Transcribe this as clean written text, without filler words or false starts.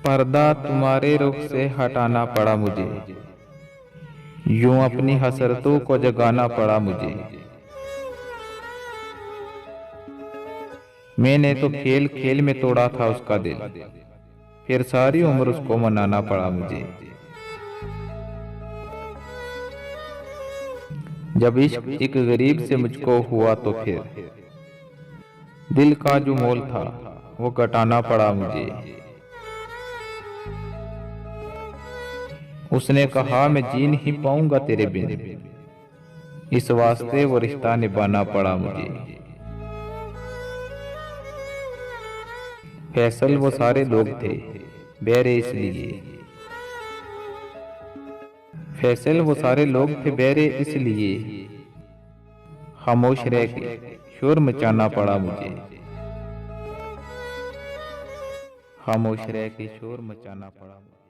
पर्दा तुम्हारे रुख से हटाना पड़ा मुझे, यूं अपनी हसरतों को जगाना पड़ा मुझे। मैंने तो खेल खेल में तोड़ा था उसका दिल, फिर सारी उम्र उसको मनाना पड़ा मुझे। जब इश्क एक गरीब से मुझको हुआ तो फिर दिल का जो मोल था वो घटाना पड़ा मुझे। उसने कहा मैं जी नहीं पाऊंगा तेरे बिन, इस वास्ते वो रिश्ता निभाना पड़ा मुझे। फैसल वो सारे लोग थे बहरे इसलिए, फैसल वो सारे लोग थे बहरे इसलिए, खामोश रह के शोर मचाना पड़ा मुझे। खामोश रह के शोर मचाना पड़ा मुझे।